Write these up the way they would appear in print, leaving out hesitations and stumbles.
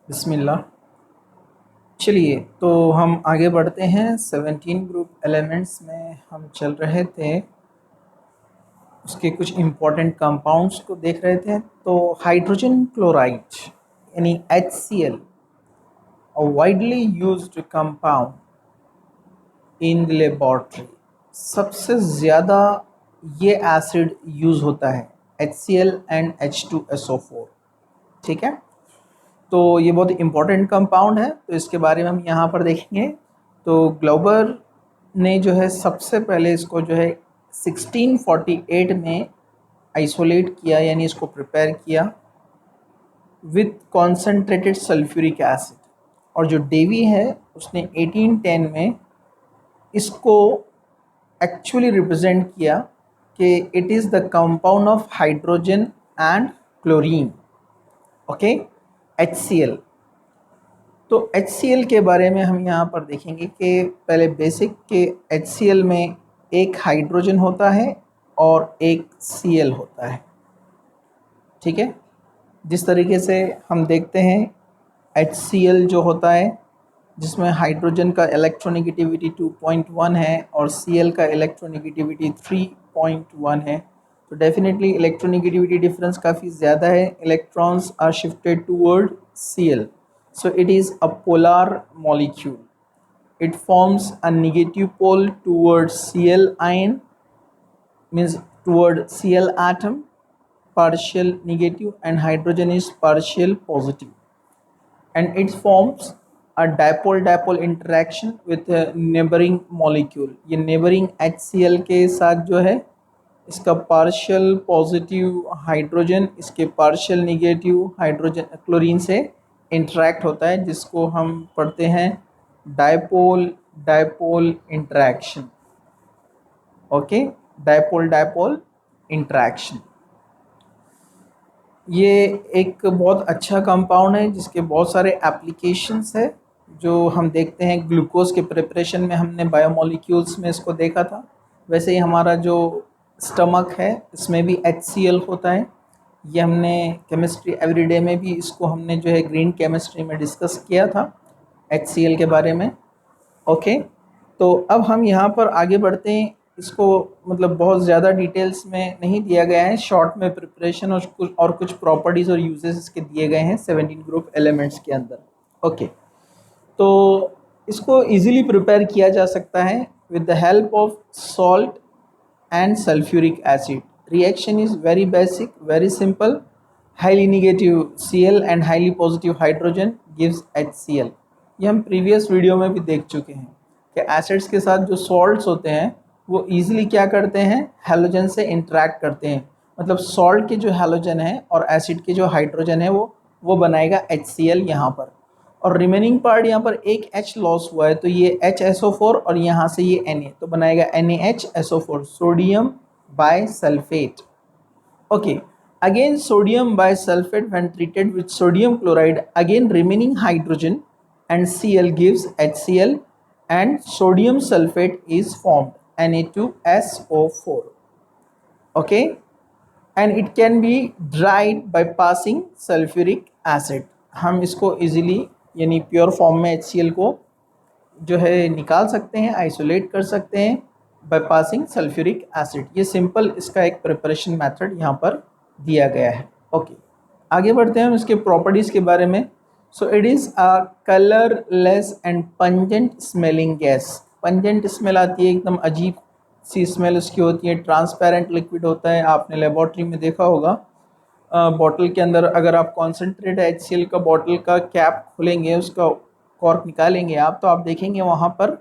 बिस्मिल्लाह। चलिए तो हम आगे बढ़ते हैं। 17 ग्रुप एलिमेंट्स में हम चल रहे थे, उसके कुछ इम्पॉर्टेंट कंपाउंड्स को देख रहे थे। तो हाइड्रोजन क्लोराइड यानी HCl, a widely used compound in the laboratory, सबसे ज़्यादा ये एसिड यूज़ होता है HCl एंड H2SO4। ठीक है, तो ये बहुत इम्पॉर्टेंट कंपाउंड है, तो इसके बारे में हम यहाँ पर देखेंगे। तो ग्लोबर ने जो है सबसे पहले इसको जो है 1648 में आइसोलेट किया, यानी इसको प्रिपेयर किया विथ कॉन्सेंट्रेटेड सल्फ्यूरिक एसिड। और जो डेवी है उसने 1810 में इसको एक्चुअली रिप्रेजेंट किया कि it is the compound of hydrogen and chlorine, okay, HCl। तो HCl के बारे में हम यहाँ पर देखेंगे कि पहले बेसिक के HCl में एक हाइड्रोजन होता है और एक Cl होता है। ठीक है, जिस तरीके से हम देखते हैं HCl जो होता है, जिसमें हाइड्रोजन का इलेक्ट्रोनेगेटिविटी 2.1 है और Cl का इलेक्ट्रोनेगेटिविटी 3.1 है। तो डेफिनेटली इलेक्ट्रोनेगेटिविटी डिफरेंस काफ़ी ज़्यादा है। Electrons are shifted toward Cl, so it is a polar molecule. It forms a negative pole towards Cl ion, means toward Cl atom, partial negative, and hydrogen is partial positive, and it forms a dipole-dipole interaction with a neighboring molecule। ये neighboring HCl के साथ जो है इसका partial positive hydrogen इसके partial negative hydrogen chlorine से interact होता है, जिसको हम पढ़ते हैं dipole dipole interaction. Okay, dipole dipole interaction ये एक बहुत अच्छा कंपाउंड है जिसके बहुत सारे एप्लीकेशंस है जो हम देखते हैं। ग्लूकोज के प्रिपरेशन में हमने बायोमोलिक्यूल्स में इसको देखा था। वैसे ही हमारा जो स्टमक है इसमें भी HCl होता है। ये हमने केमिस्ट्री एवरीडे में भी इसको हमने जो है ग्रीन केमिस्ट्री में डिस्कस किया था HCl के बारे में। ओके, तो अब हम यहाँ पर आगे बढ़ते हैं। इसको मतलब बहुत ज़्यादा डिटेल्स में नहीं दिया गया है, शॉर्ट में प्रिपरेशन और कुछ प्रॉपर्टीज़ और यूजेस इसके दिए गए हैं 17 ग्रुप एलिमेंट्स के अंदर। ओके, तो इसको इजीली प्रिपेयर किया जा सकता है with the help of salt and sulphuric acid. Reaction is very basic, very simple. Highly negative Cl and highly positive hydrogen gives HCl। ये हम प्रीवियस वीडियो में भी देख चुके हैं कि एसिड्स के साथ जो सॉल्ट्स होते हैं वो ईजिली क्या करते हैं, हैलोजन से इंटरेक्ट करते हैं। मतलब सॉल्ट के जो हैलोजन है और एसिड के जो हाइड्रोजन है वो बनाएगा HCl यहाँ पर, और रिमेनिंग पार्ट यहाँ पर एक H लॉस हुआ है तो ये HSO4 और यहाँ से ये Na तो बनाएगा NaHSO4, sodium bisulphate. Okay, again sodium bisulfate when treated with sodium chloride, again remaining hydrogen and Cl gives HCl and sodium sulfate is formed, Na2SO4. okay, and it can be dried by passing sulfuric acid। हम इसको easily यानी pure form में HCl को जो है निकाल सकते हैं, आइसोलेट कर सकते हैं बाय पासिंग सल्फ्यूरिक एसिड। ये सिंपल इसका एक प्रिपरेशन मेथड यहाँ पर दिया गया है। ओके, आगे बढ़ते हैं हम इसके प्रॉपर्टीज़ के बारे में। So it is a colourless and pungent smelling gas. Pungent smell आती है, एकदम अजीब सी स्मेल उसकी होती है। ट्रांसपेरेंट लिक्विड होता है, आपने लेबॉर्ट्री में देखा होगा। बॉटल के अंदर अगर आप कॉन्सेंट्रेट HCl का बॉटल का कैप खोलेंगे, उसका कॉर्क निकालेंगे आप, तो आप देखेंगे वहाँ पर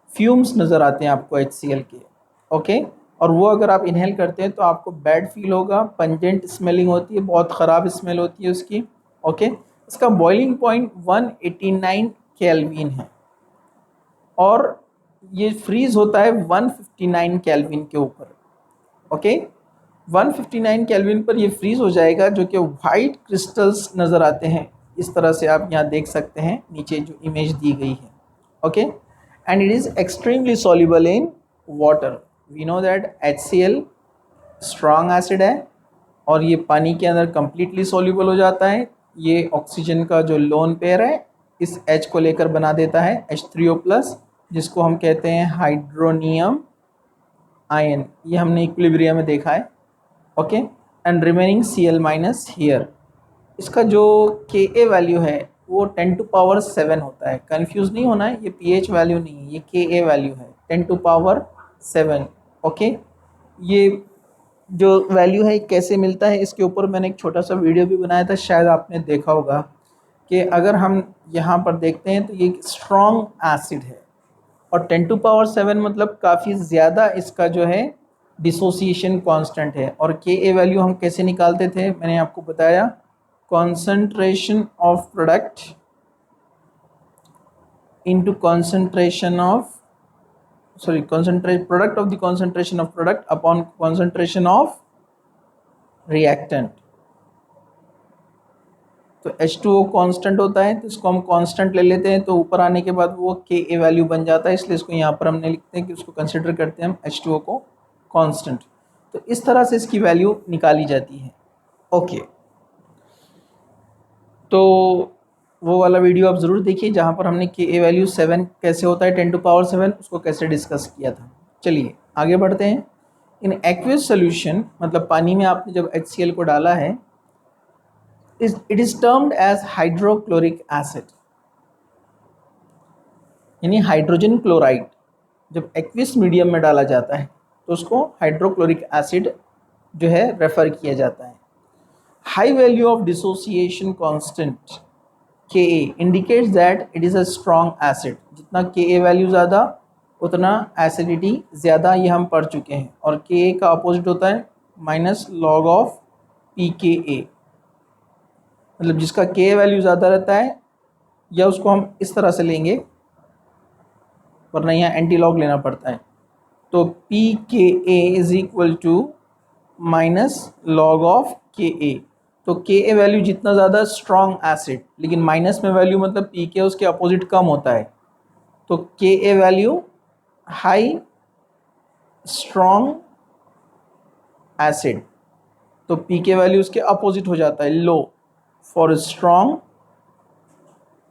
फ्यूम्स नज़र आते हैं आपको HCl के। ओके, और वो अगर आप इनहेल करते हैं तो आपको बैड फील होगा, पंजेंट स्मेलिंग होती है, बहुत ख़राब स्मेल होती है उसकी। ओके, इसका बॉइलिंग पॉइंट 189 केल्विन है और ये फ्रीज़ होता है 159 केल्विन के ऊपर। ओके, 159 केल्विन पर ये फ्रीज़ हो जाएगा, जो कि वाइट क्रिस्टल्स नज़र आते हैं। इस तरह से आप यहाँ देख सकते हैं नीचे जो इमेज दी गई है। Okay, and it is extremely soluble in water. We know that HCl strong acid है और ये पानी के अंदर कम्प्लीटली सॉल्युबल हो जाता है। ये ऑक्सीजन का जो लोन पेयर है इस H को लेकर बना देता है H3O+, जिसको हम कहते हैं हाइड्रोनियम आयन। ये हमने इक्विलिब्रियम में देखा है। Okay, and remaining Cl- here. इसका जो Ka वैल्यू है वो 10⁻⁷ होता है। कंफ्यूज नहीं होना है, ये pH वैल्यू नहीं है, ये Ka वैल्यू है 10⁻⁷। ओके, ये जो वैल्यू है कैसे मिलता है इसके ऊपर मैंने एक छोटा सा वीडियो भी बनाया था, शायद आपने देखा होगा। कि अगर हम यहाँ पर देखते हैं तो ये स्ट्रॉन्ग एसिड है और 10⁻⁷ मतलब काफ़ी ज़्यादा इसका जो है डिसोसिएशन कांस्टेंट है। और Ka वैल्यू हम कैसे निकालते थे, मैंने आपको बताया, concentration of product into concentration of product of the concentration of product upon concentration of reactant. तो H2O कांस्टेंट होता है, तो इसको हम कांस्टेंट ले लेते हैं, तो ऊपर आने के बाद वो Ka वैल्यू बन जाता है, इसलिए इसको यहाँ पर हमने लिखते हैं कि उसको कंसिडर करते हैं हम H2O को कांस्टेंट। तो इस तरह से इसकी वैल्यू निकाली जाती है। ओके, तो वो वाला वीडियो आप ज़रूर देखिए जहाँ पर हमने Ka वैल्यू 7 कैसे होता है 10⁻⁷ उसको कैसे डिस्कस किया था। चलिए आगे बढ़ते हैं। इन एक्वियस सोल्यूशन, मतलब पानी में आपने जब HCl को डाला है, it is termed as hydrochloric acid, यानी हाइड्रोजन क्लोराइड जब एक्वियस मीडियम में डाला जाता है तो उसको हाइड्रोक्लोरिक एसिड जो है रेफर किया जाता है। High value of dissociation constant Ka indicates that it is a strong acid. जितना Ka वैल्यू ज़्यादा उतना एसिडिटी ज़्यादा, ये हम पढ़ चुके हैं। और Ka का अपोजिट होता है -log ऑफ pKa, मतलब जिसका Ka वैल्यू ज़्यादा रहता है, या उसको हम इस तरह से लेंगे वरना यहाँ एंटी लॉग लेना पड़ता है। तो pKa is equal to -log of Ka। तो Ka वैल्यू जितना ज़्यादा स्ट्रॉन्ग एसिड, लेकिन माइनस में वैल्यू मतलब pK उसके अपोजिट कम होता है। तो Ka value high strong acid, तो pK वैल्यू उसके अपोजिट हो जाता है, low for strong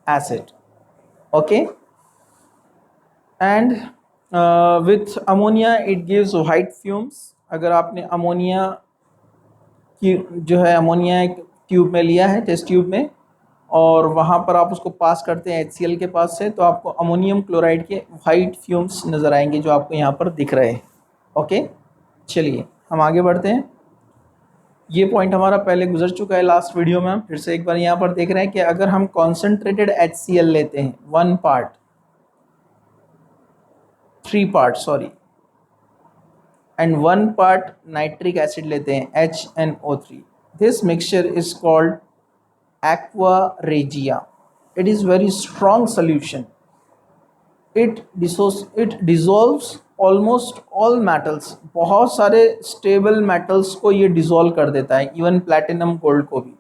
acid. Okay, and with ammonia it gives white fumes. अगर आपने अमोनिया की जो है अमोनिया एक ट्यूब में लिया है, टेस्ट ट्यूब में, और वहाँ पर आप उसको पास करते हैं HCl के पास से, तो आपको अमोनियम क्लोराइड के वाइट फ्यूम्स नज़र आएंगे जो आपको यहाँ पर दिख रहे हैं। ओके, चलिए हम आगे बढ़ते हैं। ये पॉइंट हमारा पहले गुजर चुका है लास्ट वीडियो में, हम फिर से एक बार यहाँ पर देख रहे हैं कि अगर हम कॉन्सेंट्रेटेड HCl लेते हैं 3 part and 1 part nitric acid लेते हैं HNO3, this mixture is called aqua regia. It is very strong solution. It dissolves almost all metals. बहुत सारे स्टेबल मेटल्स को ये डिसॉल्व कर देता है, इवन प्लैटिनम गोल्ड को भी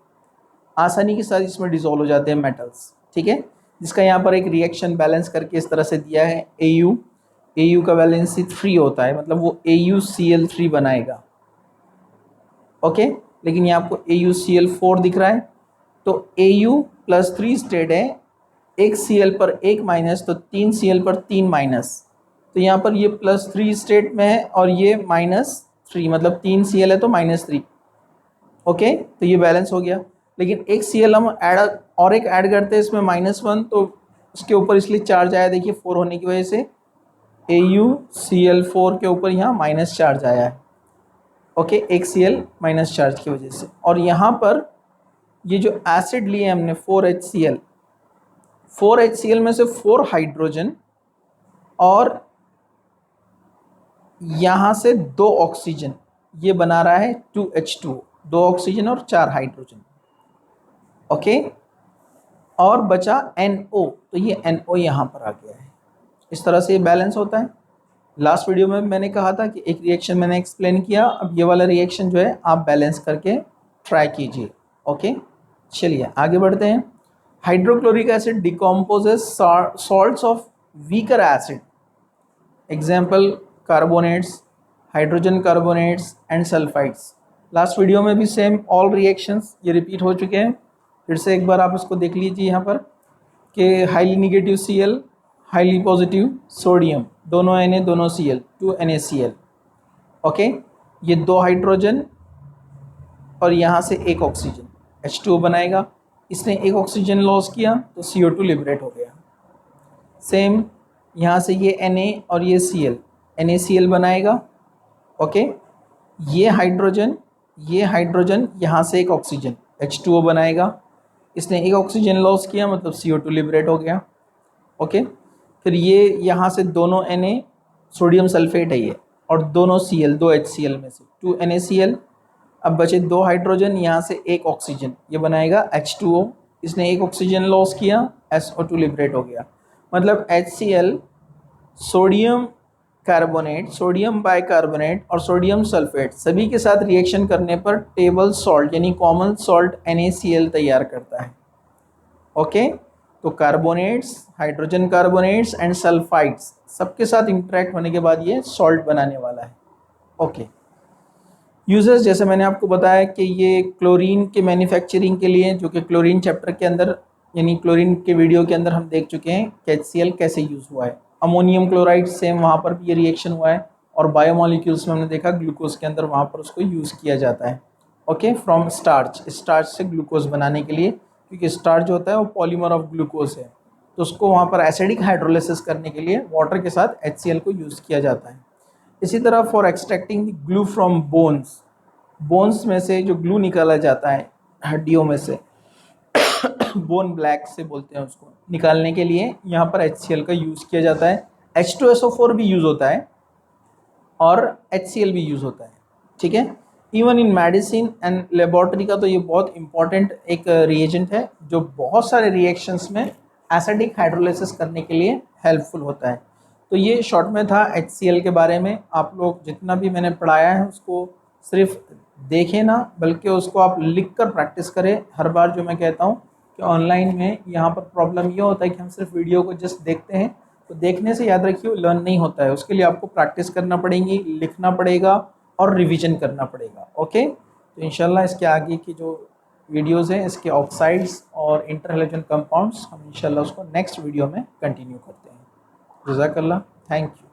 आसानी के साथ इसमें डिसॉल्व हो जाते हैं मेटल्स। ठीक है, जिसका यहाँ पर एक रिएक्शन बैलेंस करके इस तरह से दिया है। AU का वैलेंसी 3 होता है, मतलब वो AuCl3 बनाएगा। ओके, लेकिन ये आपको AuCl4 दिख रहा है, तो Au+3 स्टेट है, एक Cl पर एक माइनस, तो 3 Cl पर 3 माइनस। तो यहाँ पर ये +3 स्टेट में है और ये -3, मतलब 3 Cl है तो -3। ओके, तो ये बैलेंस हो गया। लेकिन एक Cl हम एक ऐड करते हैं इसमें -1, तो उसके ऊपर इसलिए चार्ज आया, देखिए 4 होने की वजह से AuCl4 के ऊपर यहाँ माइनस चार्ज आया है। ओके, एक Cl माइनस चार्ज की वजह से। और यहाँ पर ये जो एसिड लिए हमने 4HCl में से 4 हाइड्रोजन और यहाँ से 2 ऑक्सीजन, ये बना रहा है 2H2O, 2 ऑक्सीजन और 4 हाइड्रोजन। ओके, और बचा NO, तो ये NO यहाँ पर आ गया है। इस तरह से ये बैलेंस होता है। लास्ट वीडियो में मैंने कहा था कि एक रिएक्शन मैंने एक्सप्लेन किया, अब ये वाला रिएक्शन जो है आप बैलेंस करके ट्राई कीजिए। ओके, चलिए आगे बढ़ते हैं। Hydrochloric acid decomposes salts of weaker acid, example carbonates, hydrogen carbonates and sulphides. Last video में भी सेम ऑल रिएक्शंस ये रिपीट हो चुके हैं, फिर से एक बार आप इसको देख लीजिए यहाँ पर कि highly negative Cl, highly positive sodium, दोनों Na दोनों Cl, 2 NaCl। ओके, ये 2 हाइड्रोजन और यहाँ से एक ऑक्सीजन H2O बनाएगा। इसने एक ऑक्सीजन लॉस किया तो CO2 लिबरेट हो गया। सेम यहाँ से ये Na और ये Cl, NaCl बनाएगा। ओके, ये हाइड्रोजन यहाँ से एक ऑक्सीजन H2O बनाएगा। इसने एक ऑक्सीजन लॉस किया मतलब CO2 लिबरेट हो गया। ओके, फिर ये यहाँ से दोनों Na, सोडियम सल्फेट है ये, और दोनों Cl, 2 HCl में से 2 NaCl। अब बचे 2 हाइड्रोजन, यहाँ से एक ऑक्सीजन, ये बनाएगा H2O। इसने एक ऑक्सीजन लॉस किया, SO2 लिबरेट हो गया। मतलब HCl, sodium carbonate, sodium bicarbonate और सोडियम सल्फेट सभी के साथ रिएक्शन करने पर टेबल सॉल्ट यानी कॉमन सॉल्ट NaCl तैयार करता है। ओके, तो carbonates, hydrogen carbonates and sulphides सबके साथ इंटरेक्ट होने के बाद ये सॉल्ट बनाने वाला है। ओके, यूजेस जैसे मैंने आपको बताया कि ये क्लोरीन के मैन्युफैक्चरिंग के लिए, जो कि क्लोरीन चैप्टर के अंदर यानी क्लोरीन के वीडियो के अंदर हम देख चुके हैं कि HCl कैसे यूज़ हुआ है। अमोनियम क्लोराइड सेम वहाँ पर भी ये रिएक्शन हुआ है, और बायोमोलिक्यूल्स में हमने देखा ग्लूकोज के अंदर वहाँ पर उसको यूज़ किया जाता है। ओके, फ्रॉम स्टार्च से ग्लूकोज बनाने के लिए, क्योंकि स्टार्च जो होता है वो पॉलीमर ऑफ ग्लूकोज है, तो उसको वहाँ पर एसिडिक हाइड्रोलिसिस करने के लिए वाटर के साथ HCl को यूज़ किया जाता है। इसी तरह for extracting glue from bones में से जो ग्लू निकाला जाता है हड्डियों में से, बोन ब्लैक से बोलते हैं उसको, निकालने के लिए यहाँ पर HCl का यूज़ किया जाता है। H2SO4 भी यूज़ होता है और HCl भी यूज़ होता है। ठीक है, even in medicine and laboratory का तो ये बहुत इंपॉर्टेंट एक रिएजेंट है जो बहुत सारे रिएक्शंस में एसिडिक हाइड्रोलिसिस करने के लिए हेल्पफुल होता है। तो ये शॉर्ट में था HCl के बारे में। आप लोग जितना भी मैंने पढ़ाया है उसको सिर्फ देखें ना, बल्कि उसको आप लिख कर प्रैक्टिस करें। हर बार जो मैं कहता हूँ कि ऑनलाइन में यहाँ पर प्रॉब्लम ये होता है कि हम सिर्फ वीडियो को जस्ट देखते हैं, तो देखने से याद रखिए लर्न नहीं होता है। उसके लिए आपको प्रैक्टिस करना पड़ेगी, लिखना पड़ेगा और रिवीजन करना पड़ेगा। ओके, तो इंशाल्लाह इसके आगे की जो वीडियोज़ हैं इसके ऑक्साइड्स और इंटरहैलोजन कंपाउंड्स हम इंशाल्लाह उसको नेक्स्ट वीडियो में कंटिन्यू करते हैं। जज़ाकल्लाह, थैंक यू।